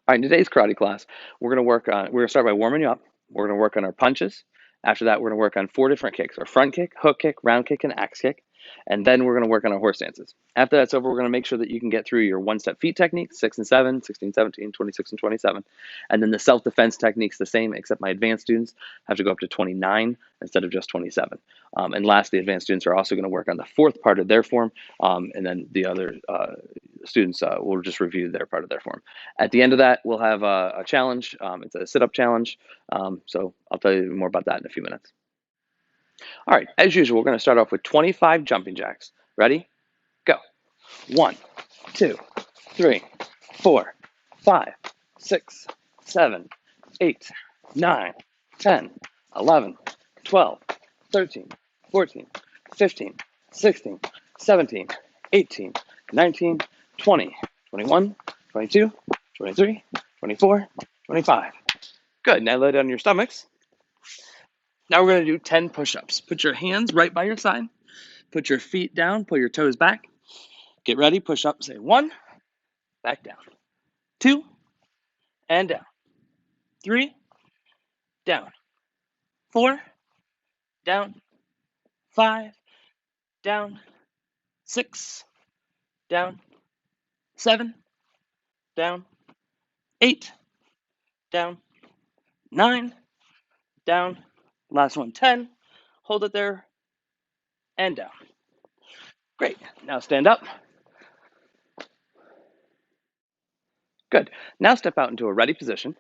All right, in today's karate class, we're gonna start by warming you up. We're gonna work on our punches. After that, we're gonna work on 4 different kicks: our front kick, hook kick, round kick, and axe kick. And then we're gonna work on our horse stances. After that's over, we're gonna make sure that you can get through your one-step feet technique, 6 and 7, 16, 17, 26, and 27. And then the self-defense technique's the same, except my advanced students have to go up to 29 instead of just 27. And lastly, advanced students are also gonna work on the fourth part of their form, and then the other students will just review their part of their form. At the end of that, we'll have a challenge. It's a sit-up challenge. So I'll tell you more about that in a few minutes. All right, as usual, we're going to start off with 25 jumping jacks. Ready? Go. 1, 2, 3, 4, 5, 6, 7, 8, 9, 10, 11, 12, 13, 14, 15, 16, 17, 18, 19, 20, 21, 22, 23, 24, 25. Good. Now lay down on your stomachs. Now we're going to do 10 push-ups. Put your hands right by your side. Put your feet down. Pull your toes back. Get ready. Push up. Say 1, back down. 2, and down. 3, down. 4, down. 5, down. 6, down. 7, down. 8, down. 9, down. Last one, 10. Hold it there and down. Great. Now stand up. Good. Now step out into a ready position.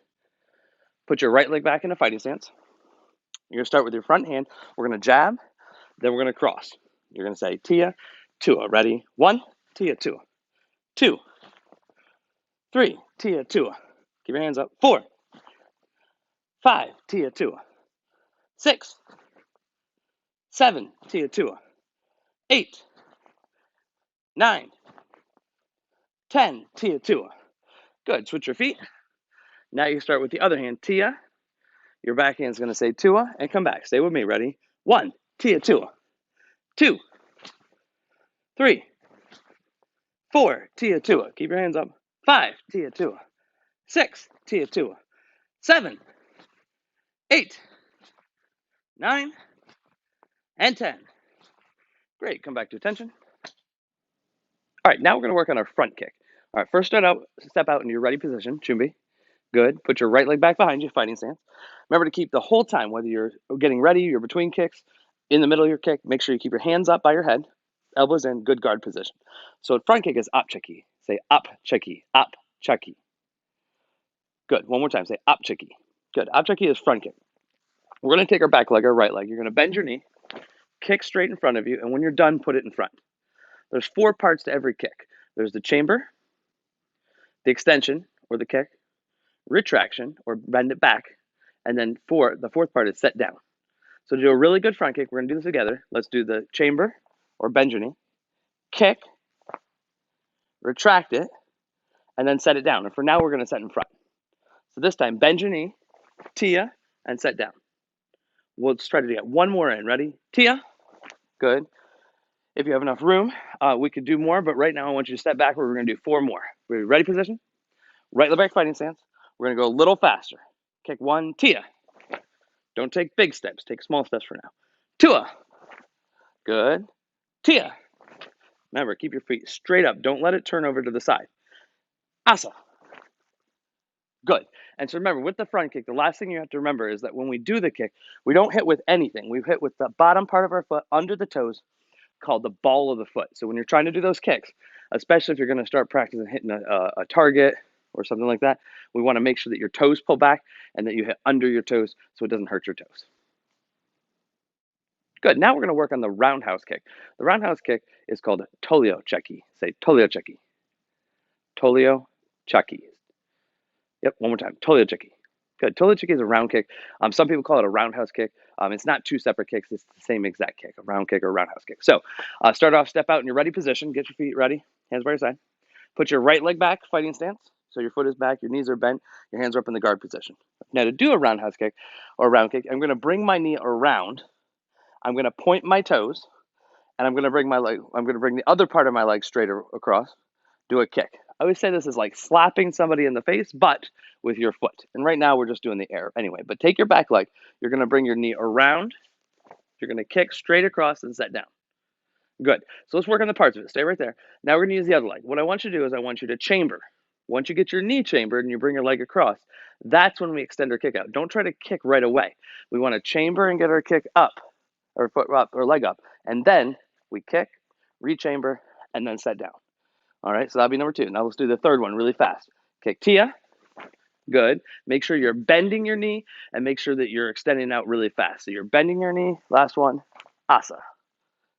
Put your right leg back in a fighting stance. You're going to start with your front hand. We're going to jab, then we're going to cross. You're going to say Tia, Tua. Ready? 1, Tia, Tua. 2, 3, Tia, Tua. Keep your hands up. 4, 5, Tia, Tua. 6, 7, Tia, Tua. 8, 9, 10, Tia, Tua. Good. Switch your feet. Now you start with the other hand. Tia. Your back hand's going to say Tua and come back. Stay with me. Ready? 1, Tia, Tua. 2, 3, 4, Tia, Tua. Keep your hands up. 5, Tia, Tua. 6, Tia, Tua. 7, 8, 9, and 10. Great. Come back to attention. All right, now we're going to work on our front kick. All right, first step out in your ready position. Chumbi. Good. Put your right leg back behind you, fighting stance. Remember to keep the whole time, whether you're getting ready, you're between kicks, in the middle of your kick, make sure you keep your hands up by your head, elbows in, good guard position. So front kick is up cheki. Say up cheki, up cheki. Good. One more time. Say up cheki. Good. Up cheki is front kick. We're going to take our back leg, our right leg. You're going to bend your knee, kick straight in front of you, and when you're done, put it in front. There's 4 parts to every kick. There's the chamber, the extension, or the kick, retraction, or bend it back, and then the fourth part is set down. So to do a really good front kick, we're going to do this together. Let's do the chamber, or bend your knee, kick, retract it, and then set it down. And for now, we're going to set in front. So this time, bend your knee, Tia, and set down. We'll try to get one more in. Ready? Tia. Good. If you have enough room, we could do more, but right now I want you to step backward. We're going to do 4 more. Ready position? Right leg back fighting stance. We're going to go a little faster. Kick 1, Tia. Don't take big steps. Take small steps for now. Tua. Good. Tia. Remember, keep your feet straight up. Don't let it turn over to the side. Asa. Good. And so remember, with the front kick, the last thing you have to remember is that when we do the kick, we don't hit with anything. We hit with the bottom part of our foot under the toes, called the ball of the foot. So when you're trying to do those kicks, especially if you're going to start practicing hitting a target or something like that, we want to make sure that your toes pull back and that you hit under your toes so it doesn't hurt your toes. Good. Now we're going to work on the roundhouse kick. The roundhouse kick is called Tolio Cheki. Say Tolio Cheki. Tolio Cheki. Yep, one more time. Tolio Cheki. Good. Tolio Cheki is a round kick. Some people call it a roundhouse kick. It's not 2 separate kicks. It's the same exact kick, a round kick or a roundhouse kick. So start off, step out in your ready position. Get your feet ready. Hands by your side. Put your right leg back, fighting stance. So your foot is back, your knees are bent, your hands are up in the guard position. Now to do a roundhouse kick or a round kick, I'm going to bring my knee around. I'm going to point my toes, and I'm going to bring the other part of my leg straight across. Do a kick. I always say this is like slapping somebody in the face, but with your foot. And right now we're just doing the air anyway. But take your back leg. You're going to bring your knee around. You're going to kick straight across and set down. Good. So let's work on the parts of it. Stay right there. Now we're going to use the other leg. What I want you to do is I want you to chamber. Once you get your knee chambered and you bring your leg across, that's when we extend our kick out. Don't try to kick right away. We want to chamber and get our kick up, or foot up, or leg up. And then we kick, rechamber, and then set down. All right, so that'll be number 2. Now let's do the third one really fast. Kick Tia. Good. Make sure you're bending your knee and make sure that you're extending out really fast. So you're bending your knee. Last one, Asa.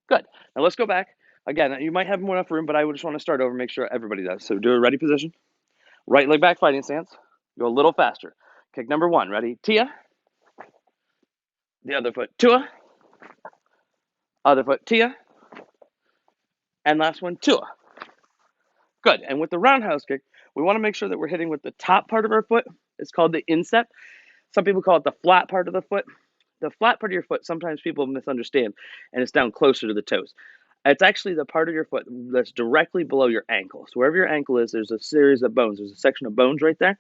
Good. Now let's go back. Again, you might have more enough room, but I just want to start over, make sure everybody does. So do a ready position. Right leg back, fighting stance. Go a little faster. Kick number 1. Ready? Tia. The other foot, Tua. Other foot, Tia. And last one, Tua. Good. And with the roundhouse kick, we want to make sure that we're hitting with the top part of our foot. It's called the instep. Some people call it the flat part of the foot. The flat part of your foot, sometimes people misunderstand, and it's down closer to the toes. It's actually the part of your foot that's directly below your ankle. So wherever your ankle is, there's a series of bones. There's a section of bones right there.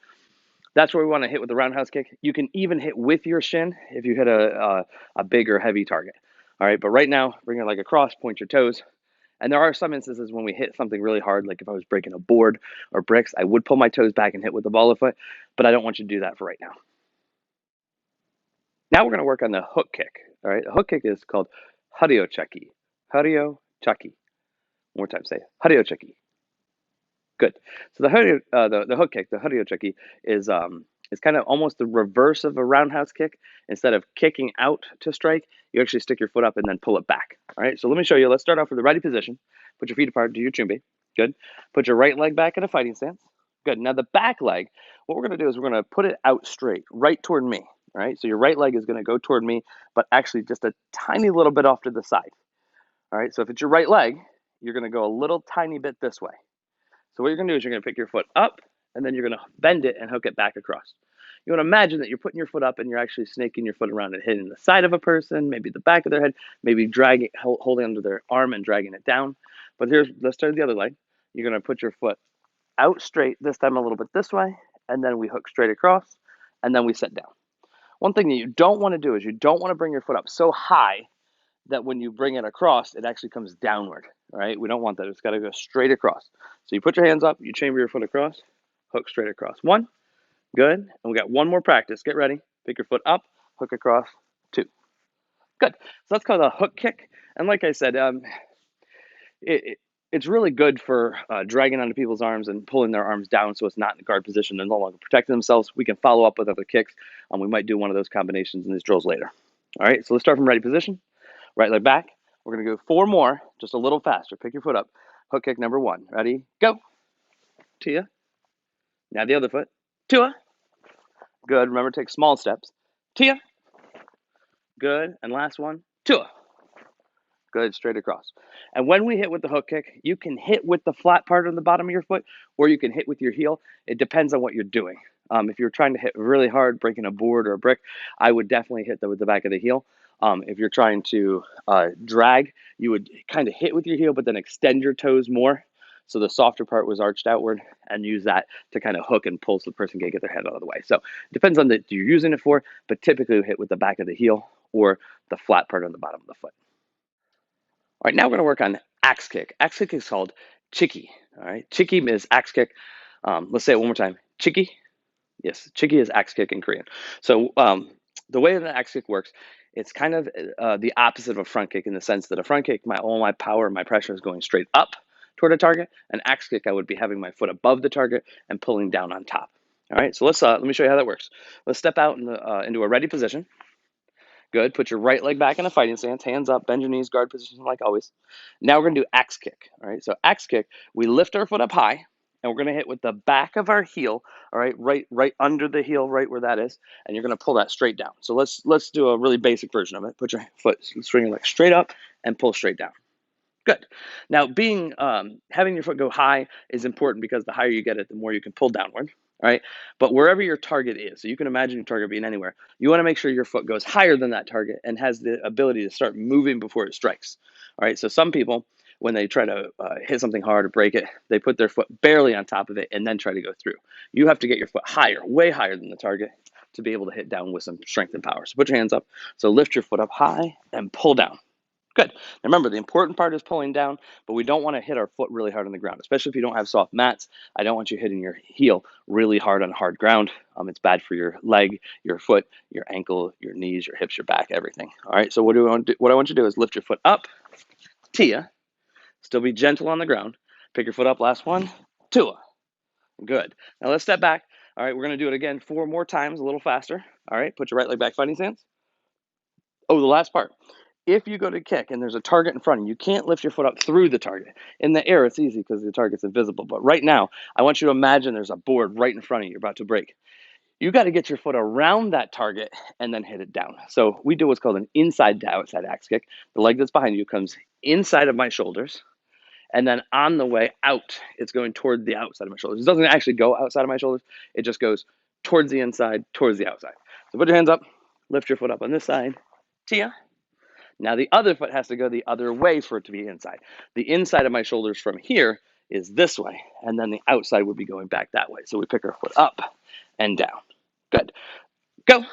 That's where we want to hit with the roundhouse kick. You can even hit with your shin if you hit a big or heavy target. All right, but right now, bring your leg across, point your toes. And there are some instances when we hit something really hard, like if I was breaking a board or bricks, I would pull my toes back and hit with the ball of foot, but I don't want you to do that for right now. Now we're going to work on the hook kick. All right, the hook kick is called Hariocheki. Hariocheki. One more time, say Hariocheki. Good. So the hook kick, the Hariocheki, is kind of almost the reverse of a roundhouse kick. Instead of kicking out to strike, you actually stick your foot up and then pull it back. All right. So let me show you. Let's start off with the ready position. Put your feet apart. Do your chumbi. Good. Put your right leg back in a fighting stance. Good. Now the back leg, what we're going to do is we're going to put it out straight, right toward me. All right. So your right leg is going to go toward me, but actually just a tiny little bit off to the side. All right. So if it's your right leg, you're going to go a little tiny bit this way. So what you're going to do is you're going to pick your foot up, and then you're going to bend it and hook it back across. You want to imagine that you're putting your foot up and you're actually snaking your foot around and hitting the side of a person, maybe the back of their head, maybe dragging, holding onto their arm and dragging it down. But let's start the other leg. You're going to put your foot out straight, this time a little bit this way, and then we hook straight across, and then we set down. One thing that you don't want to do is you don't want to bring your foot up so high that when you bring it across, it actually comes downward, right? We don't want that. It's got to go straight across. So you put your hands up, you chamber your foot across, hook straight across. 1, good. And we got one more practice. Get ready. Pick your foot up, hook across. 2, good. So that's called a hook kick. And like I said, it's really good for dragging onto people's arms and pulling their arms down so it's not in the guard position. They're no longer protecting themselves. We can follow up with other kicks. We might do one of those combinations in these drills later. All right, so let's start from ready position. Right leg back. We're going to go 4 more, just a little faster. Pick your foot up. Hook kick number 1. Ready? Go. Tia. Now the other foot. Tua. Good. Remember, take small steps. Tia. Good. And last one. Tua. Good. Straight across. And when we hit with the hook kick, you can hit with the flat part on the bottom of your foot, or you can hit with your heel. It depends on what you're doing. If you're trying to hit really hard, breaking a board or a brick, I would definitely hit with the back of the heel. If you're trying to drag, you would kind of hit with your heel, but then extend your toes more. So the softer part was arched outward, and use that to kind of hook and pull so the person can get their head out of the way. So it depends on what you're using it for, but typically we hit with the back of the heel or the flat part on the bottom of the foot. All right, now we're going to work on axe kick. Axe kick is called chiki. All right, chiki is axe kick. Let's say it one more time. Chiki. Yes, chiki is axe kick in Korean. So the way that axe kick works, it's kind of the opposite of a front kick in the sense that a front kick, all my power, my pressure is going straight up toward a target. An axe kick, I would be having my foot above the target and pulling down on top. All right, so let me show you how that works. Let's step out into a ready position. Good. Put your right leg back in a fighting stance, hands up, bend your knees, guard position like always. Now we're going to do axe kick. All right, so axe kick, we lift our foot up high, and we're going to hit with the back of our heel, all right, right under the heel, right where that is, and you're going to pull that straight down. So let's do a really basic version of it. Put your foot, swing your leg straight up and pull straight down. Good. Now, having your foot go high is important because the higher you get it, the more you can pull downward. All right. But wherever your target is, so you can imagine your target being anywhere, you want to make sure your foot goes higher than that target and has the ability to start moving before it strikes. All right. So some people when they try to hit something hard or break it, they put their foot barely on top of it and then try to go through. You have to get your foot higher, way higher than the target, to be able to hit down with some strength and power. So put your hands up. So lift your foot up high and pull down. Good. Now remember, the important part is pulling down, but we don't want to hit our foot really hard on the ground, especially if you don't have soft mats. I don't want you hitting your heel really hard on hard ground. It's bad for your leg, your foot, your ankle, your knees, your hips, your back, everything. All right. So what I want you to do is lift your foot up, Tia. Still be gentle on the ground. Pick your foot up. Last one, Tua. Good. Now let's step back. All right. We're going to do it again 4 more times, a little faster. All right. Put your right leg back, fighting stance. Oh, the last part. If you go to kick and there's a target in front of you, you can't lift your foot up through the target. In the air, it's easy because the target's invisible. But right now, I want you to imagine there's a board right in front of you, you're about to break. You got to get your foot around that target and then hit it down. So we do what's called an inside to outside axe kick. The leg that's behind you comes inside of my shoulders. And then on the way out, it's going toward the outside of my shoulders. It doesn't actually go outside of my shoulders. It just goes towards the inside, towards the outside. So put your hands up, lift your foot up on this side. Tia. Now the other foot has to go the other way for it to be inside. The inside of my shoulders from here is this way, and then the outside would be going back that way. So we pick our foot up and down. Good. Go.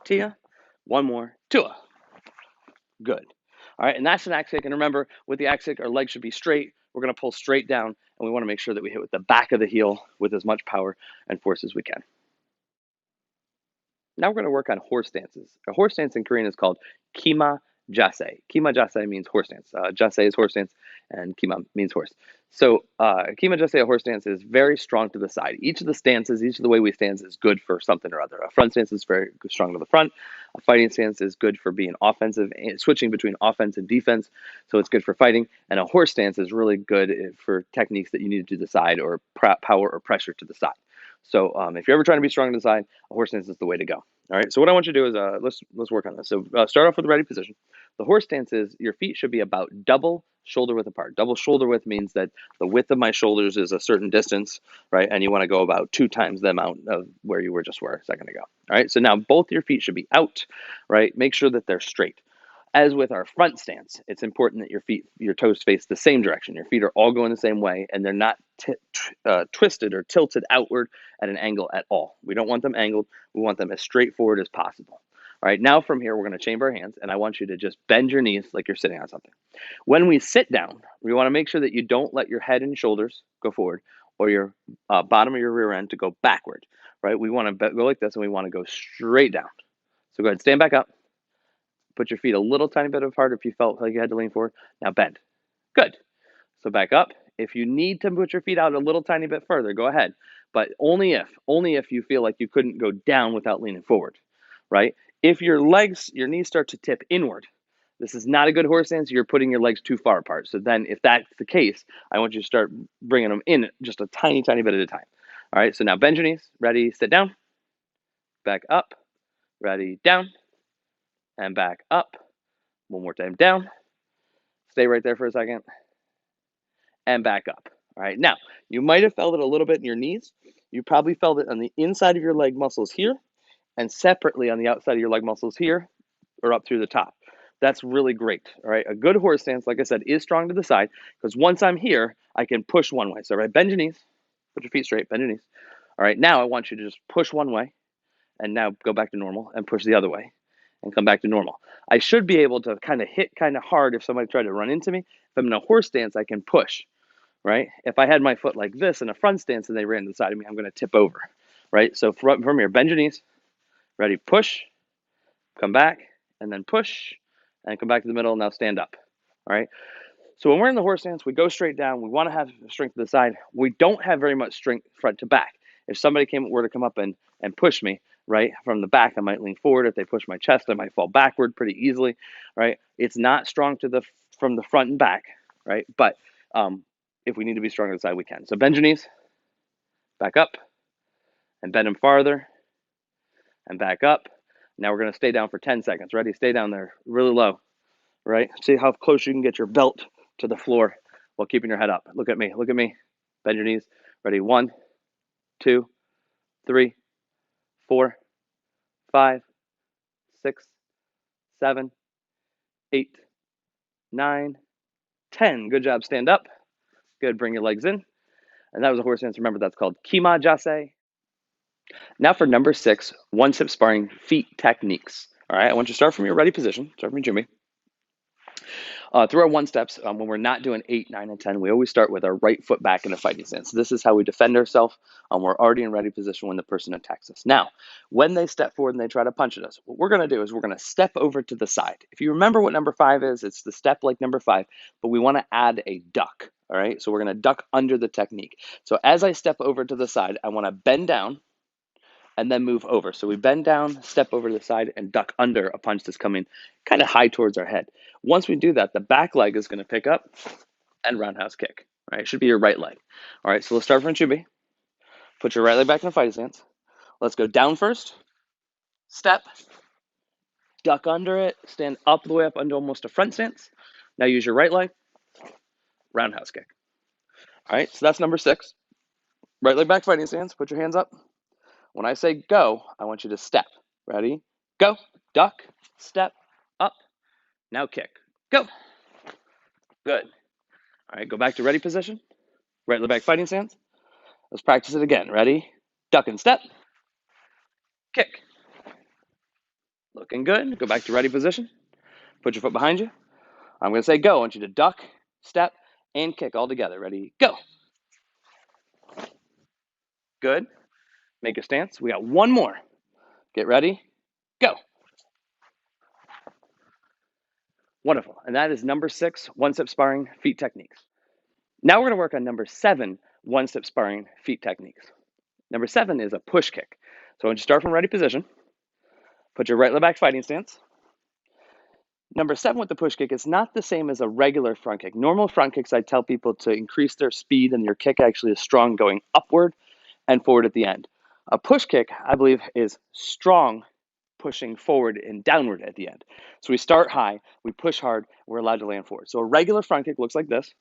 Tia. One more. Tua. Good. All right, and that's an axe kick. And remember, with the axe kick, our legs should be straight. We're going to pull straight down, and we want to make sure that we hit with the back of the heel with as much power and force as we can. Now we're going to work on horse stances. A horse stance in Korean is called kima jase. Kima jase means horse stance. Jase is horse stance, and kima means horse. So kima jase, a horse stance, is very strong to the side. Each of the stances, each of the way we stand is good for something or other. A front stance is very strong to the front. A fighting stance is good for being offensive, and switching between offense and defense. So it's good for fighting. And a horse stance is really good for techniques that you need to the side or power or pressure to the side. So if you're ever trying to be strong to the side, a horse stance is the way to go. All right. So what I want you to do is let's work on this. So start off with the ready position. The horse stance is your feet should be about double shoulder width apart. Double shoulder width means that the width of my shoulders is a certain distance, right? And you want to go about 2 times the amount of where you were just a second ago. All right. So now both your feet should be out, right? Make sure that they're straight. As with our front stance, it's important that your toes face the same direction. Your feet are all going the same way, and they're not twisted or tilted outward at an angle at all. We don't want them angled. We want them as straightforward as possible. All right, now from here, we're going to chamber our hands, and I want you to just bend your knees like you're sitting on something. When we sit down, we want to make sure that you don't let your head and shoulders go forward or your bottom of your rear end to go backward, right? We want to go like this, and we want to go straight down. So go ahead, stand back up. Put your feet a little tiny bit apart if you felt like you had to lean forward. Now bend. Good. So back up. If you need to put your feet out a little tiny bit further, go ahead. But only if you feel like you couldn't go down without leaning forward, right? If your knees start to tip inward, this is not a good horse stance. You're putting your legs too far apart. So then if that's the case, I want you to start bringing them in just a tiny, tiny bit at a time. All right, so now bend your knees. Ready, sit down. Back up. Ready, down. And back up. One more time, down. Stay right there for a second. And back up. All right, now, you might have felt it a little bit in your knees. You probably felt it on the inside of your leg muscles here and separately on the outside of your leg muscles here or up through the top. That's really great. All right, a good horse stance, like I said, is strong to the side because once I'm here, I can push one way. So, right, bend your knees, put your feet straight, bend your knees. All right, now I want you to just push one way and now go back to normal and push the other way and come back to normal. I should be able to kind of hit kind of hard if somebody tried to run into me. If I'm in a horse stance, I can push, right? If I had my foot like this in a front stance and they ran to the side of me, I'm going to tip over, right? So from here, bend your knees, ready, push, come back, and then push, and come back to the middle, now stand up, all right? So when we're in the horse stance, we go straight down. We want to have strength to the side. We don't have very much strength front to back. If somebody were to come up and push me, right, from the back, I might lean forward. If they push my chest, I might fall backward pretty easily, right? It's not strong from the front and back, right? But if we need to be strong to the side, we can. So bend your knees, back up, and bend them farther, and back up. Now we're going to stay down for 10 seconds. Ready? Stay down there really low, right? See how close you can get your belt to the floor while keeping your head up. Look at me. Look at me. Bend your knees. Ready? 1, 2, 3, 4, 5, 6, 7, 8, 9, 10. Good job. Stand up. Good. Bring your legs in. And that was a horse stance. Remember, that's called Kima Jase. Now for number 6, one-step sparring feet techniques. All right, I want you to start from your ready position. Start from Jimmy. Through our one steps, when we're not doing 8, 9, and 10, we always start with our right foot back in a fighting stance. This is how we defend ourselves. We're already in ready position when the person attacks us. Now, when they step forward and they try to punch at us, what we're going to do is we're going to step over to the side. If you remember what number 5 is, it's the step like number 5, but we want to add a duck. All right, so we're going to duck under the technique. So as I step over to the side, I want to bend down and then move over. So we bend down, step over to the side, and duck under a punch that's coming kind of high towards our head. Once we do that, the back leg is going to pick up and roundhouse kick. All right, it should be your right leg. All right, so let's start from Chubi. Put your right leg back in a fighting stance. Let's go down first, step, duck under it, stand up the way up under almost a front stance. Now use your right leg, roundhouse kick. All right, so that's number 6. Right leg back fighting stance, put your hands up. When I say go, I want you to step. Ready? Go. Duck. Step. Up. Now kick. Go. Good. All right, go back to ready position. Right leg back fighting stance. Let's practice it again. Ready? Duck and step. Kick. Looking good. Go back to ready position. Put your foot behind you. I'm going to say go. I want you to duck, step, and kick all together. Ready? Go. Good. Make a stance. We got one more. Get ready. Go. Wonderful. And that is number 6, one-step sparring feet techniques. Now we're going to work on number 7, one-step sparring feet techniques. Number 7 is a push kick. So when you start from ready position, put your right leg back fighting stance. Number 7 with the push kick is not the same as a regular front kick. Normal front kicks, I tell people to increase their speed, and your kick actually is strong going upward and forward at the end. A push kick, I believe, is strong pushing forward and downward at the end. So we start high, we push hard, we're allowed to land forward. So a regular front kick looks like this.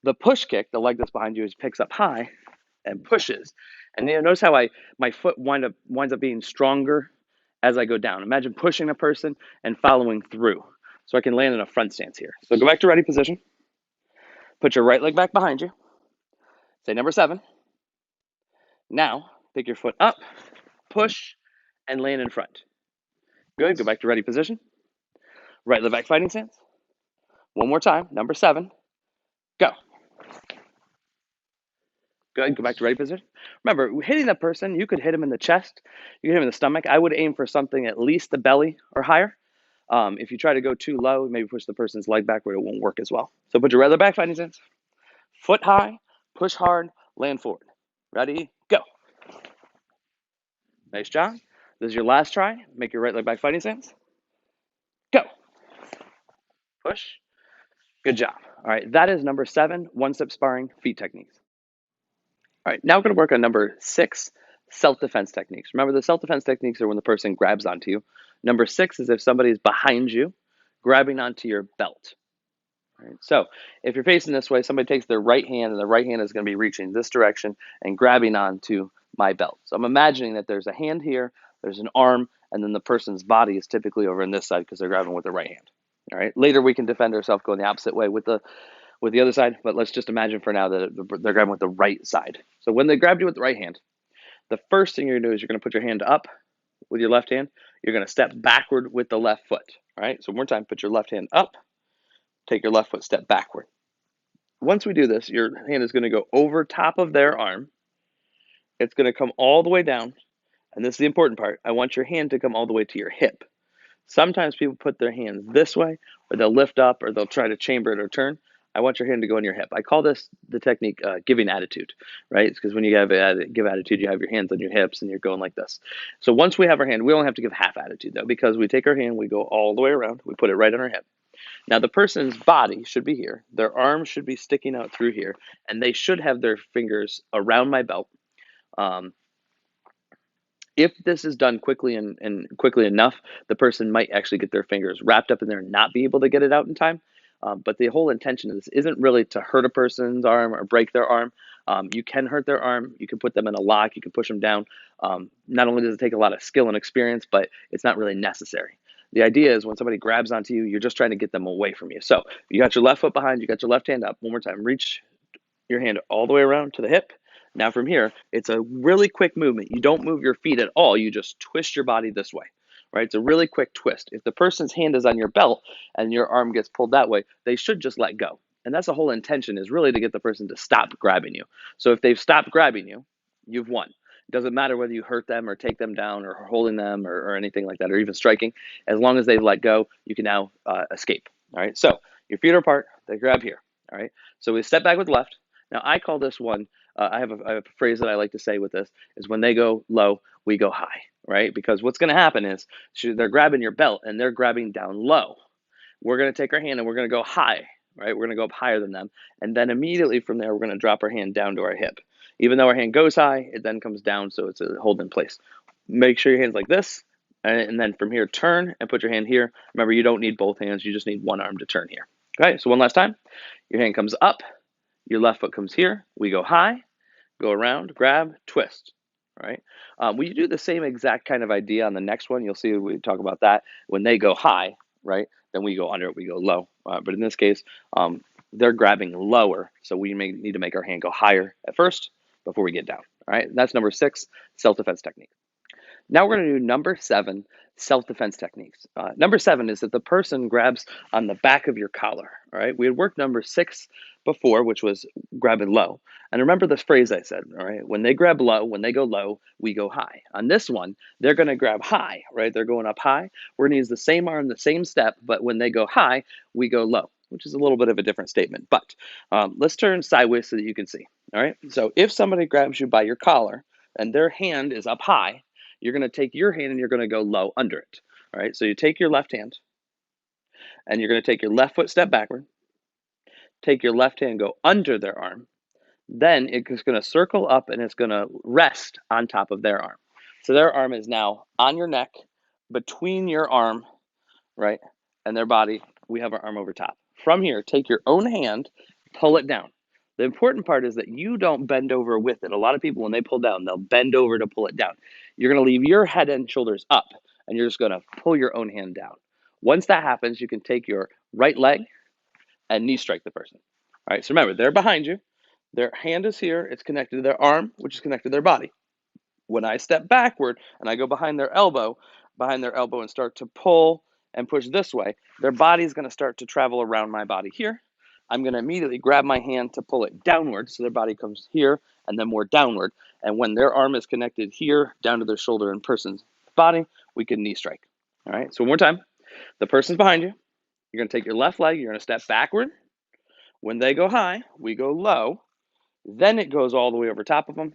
The push kick, the leg that's behind you, picks up high and pushes. And you notice how my foot winds up being stronger as I go down. Imagine pushing a person and following through. So I can land in a front stance here. So go back to ready position. Put your right leg back behind you. Say number 7. Now, pick your foot up, push, and land in front. Good. Go back to ready position. Right leg back fighting stance. One more time. Number 7. Go. Good. Go back to ready position. Remember, hitting that person, you could hit him in the chest. You could hit him in the stomach. I would aim for something at least the belly or higher. If you try to go too low, maybe push the person's leg back where it won't work as well. So put your right leg back fighting stance. Foot high, push hard, land forward. Ready? Go. Nice job. This is your last try. Make your right leg back fighting stance. Go. Push. Good job. All right, that is number 7, one-step sparring feet techniques. All right, now we're going to work on number 6, self-defense techniques. Remember, the self-defense techniques are when the person grabs onto you. Number 6 is if somebody's behind you, grabbing onto your belt. All right, so if you're facing this way, somebody takes their right hand, and the right hand is going to be reaching this direction and grabbing onto my belt. So I'm imagining that there's a hand here, there's an arm, and then the person's body is typically over on this side because they're grabbing with their right hand. All right. Later, we can defend ourselves going the opposite way with the other side, but let's just imagine for now that they're grabbing with the right side. So when they grabbed you with the right hand, the first thing you're going to do is you're going to put your hand up with your left hand. You're going to step backward with the left foot. All right. So one more time, put your left hand up, take your left foot, step backward. Once we do this, your hand is going to go over top of their arm. It's going to come all the way down. And this is the important part. I want your hand to come all the way to your hip. Sometimes people put their hands this way, or they'll lift up, or they'll try to chamber it or turn. I want your hand to go in your hip. I call this the technique giving attitude, right? It's because when you give attitude, you have your hands on your hips and you're going like this. So once we have our hand, we don't have to give half attitude though, because we take our hand, we go all the way around, we put it right on our hip. Now the person's body should be here, their arms should be sticking out through here, and they should have their fingers around my belt. If this is done quickly and quickly enough, the person might actually get their fingers wrapped up in there and not be able to get it out in time. But the whole intention of this isn't really to hurt a person's arm or break their arm. You can hurt their arm. You can put them in a lock. You can push them down. Not only does it take a lot of skill and experience, but it's not really necessary. The idea is when somebody grabs onto you, you're just trying to get them away from you. So you got your left foot behind, you got your left hand up. One more time, reach your hand all the way around to the hip. Now from here, it's a really quick movement. You don't move your feet at all. You just twist your body this way, right? It's a really quick twist. If the person's hand is on your belt and your arm gets pulled that way, they should just let go. And that's the whole intention, is really to get the person to stop grabbing you. So if they've stopped grabbing you, you've won. It doesn't matter whether you hurt them or take them down or holding them or anything like that, or even striking. As long as they've let go, you can now escape. All right. So your feet are apart. They grab here. All right. So we step back with left. Now I call this one. I have a phrase that I like to say with this is when they go low, we go high. Right. Because what's going to happen is they're grabbing your belt and they're grabbing down low. We're going to take our hand and we're going to go high. Right. We're going to go up higher than them, and then immediately from there we're going to drop our hand down to our hip. Even though our hand goes high, it then comes down, so it's a hold in place. Make sure your hand's like this, and then from here, turn and put your hand here. Remember, you don't need both hands. You just need one arm to turn here. Okay, so one last time. Your hand comes up. Your left foot comes here. We go high, go around, grab, twist. All right. We do the same exact kind of idea on the next one. You'll see we talk about that. When they go high, right, then we go under it, we go low. But in this case, they're grabbing lower, so we may need to make our hand go higher at first before we get down. All right, that's number 6, self-defense technique. Now we're going to do number 7, self-defense techniques. Number 7 is that the person grabs on the back of your collar. All right, we had worked number 6 before, which was grabbing low. And remember this phrase I said, all right, when they grab low, when they go low, we go high. On this one, they're going to grab high, right? They're going up high. We're going to use the same arm, the same step, but when they go high, we go low, which is a little bit of a different statement. But let's turn sideways so that you can see. All right, so if somebody grabs you by your collar and their hand is up high, you're going to take your hand and you're going to go low under it. All right, so you take your left hand and you're going to take your left foot step backward, take your left hand, go under their arm, then it's going to circle up and it's going to rest on top of their arm. So their arm is now on your neck, between your arm, right, and their body. We have our arm over top. From here, take your own hand, pull it down. The important part is that you don't bend over with it. A lot of people, when they pull down, they'll bend over to pull it down. You're going to leave your head and shoulders up, and you're just going to pull your own hand down. Once that happens, you can take your right leg and knee strike the person. All right, so remember, they're behind you. Their hand is here. It's connected to their arm, which is connected to their body. When I step backward and I go behind their elbow and start to pull and push this way, their body is going to start to travel around my body here. I'm going to immediately grab my hand to pull it downward, so their body comes here and then more downward. And when their arm is connected here down to their shoulder and person's body, we can knee strike. All right, so one more time. The person's behind you. You're going to take your left leg. You're going to step backward. When they go high, we go low. Then it goes all the way over top of them.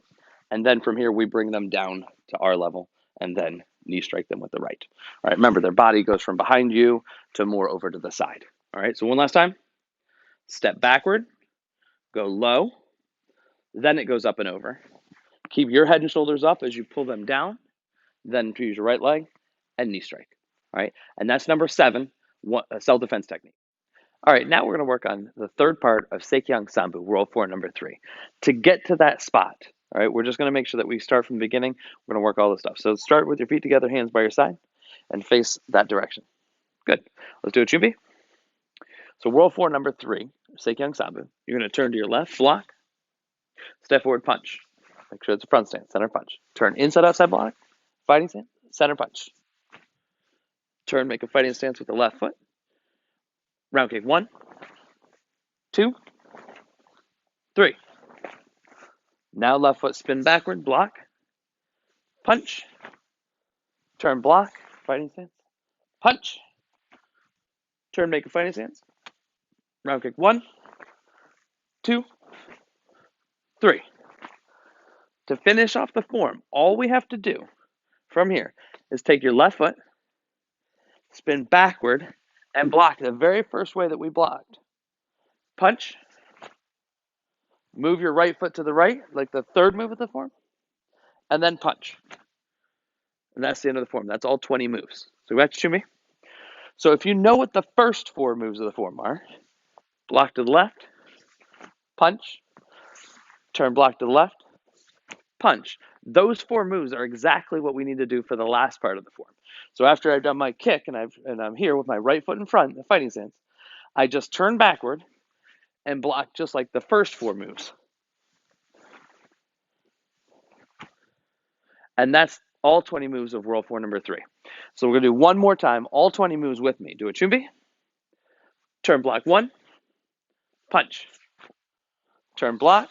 And then from here, we bring them down to our level and then knee strike them with the right. All right, remember, their body goes from behind you to more over to the side. All right, so one last time. Step backward, go low, then it goes up and over. Keep your head and shoulders up as you pull them down, then use your right leg and knee strike. All right, and that's number 7, self-defense technique. All right, now we're going to work on the third part of Sekyang Sambu, World 4, number 3. To get to that spot, all right, we're just going to make sure that we start from the beginning. We're going to work all this stuff. So start with your feet together, hands by your side, and face that direction. Good. Let's do it, Chumbi. So World 4, number 3, Sekyang Sambu. You're going to turn to your left, block, step forward, punch. Make sure it's a front stance, center punch. Turn inside, outside block, fighting stance, center punch. Turn, make a fighting stance with the left foot. Round kick, 1, 2, 3. Now left foot spin backward, block, punch, turn, block, fighting stance, punch, turn, make a fighting stance. Round kick, 1, 2, 3. To finish off the form, all we have to do from here is take your left foot, spin backward, and block the very first way that we blocked. Punch, move your right foot to the right, like the third move of the form, and then punch. And that's the end of the form. That's all 20 moves. So back to me. So if you know what the first 4 moves of the form are, block to the left, punch, turn, block to the left, punch. Those 4 moves are exactly what we need to do for the last part of the form. So after I've done my kick and I'm here with my right foot in front, the fighting stance, I just turn backward and block just like the first 4 moves. And that's all 20 moves of World 4 number 3. So we're going to do one more time, all 20 moves with me. Do a chumbi, turn block 1, punch, turn block,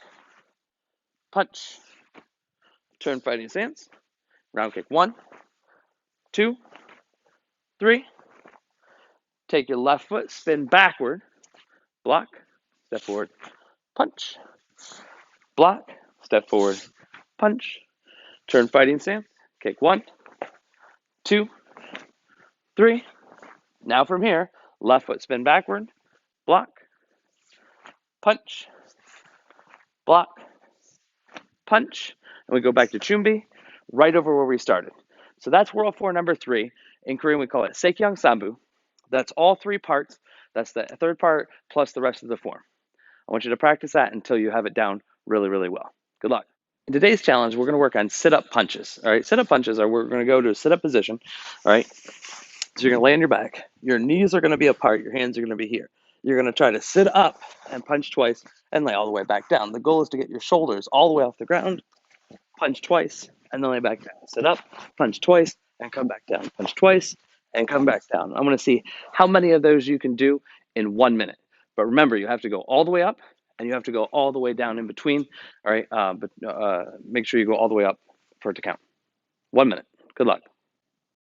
punch, turn fighting stance, round kick 1, 2, 3. Take your left foot, spin backward, block, step forward, punch, block, step forward, punch, turn fighting stance, kick 1, 2, 3. Now from here, left foot spin backward, block, punch, block, punch, and we go back to chumbi, right over where we started. So that's World 4 number 3. In Korean, we call it Sekyang Sambu. That's all 3 parts. That's the third part plus the rest of the form. I want you to practice that until you have it down really, really well. Good luck. In today's challenge, we're going to work on sit-up punches. All right, sit-up punches are we're going to go to a sit-up position. All right, so you're going to lay on your back. Your knees are going to be apart. Your hands are going to be here. You're going to try to sit up and punch twice and lay all the way back down. The goal is to get your shoulders all the way off the ground, punch twice, and then lay back down. Sit up, punch twice, and come back down. Punch twice, and come back down. I'm going to see how many of those you can do in 1 minute. But remember, you have to go all the way up, and you have to go all the way down in between. All right, but make sure you go all the way up for it to count. 1 minute. Good luck.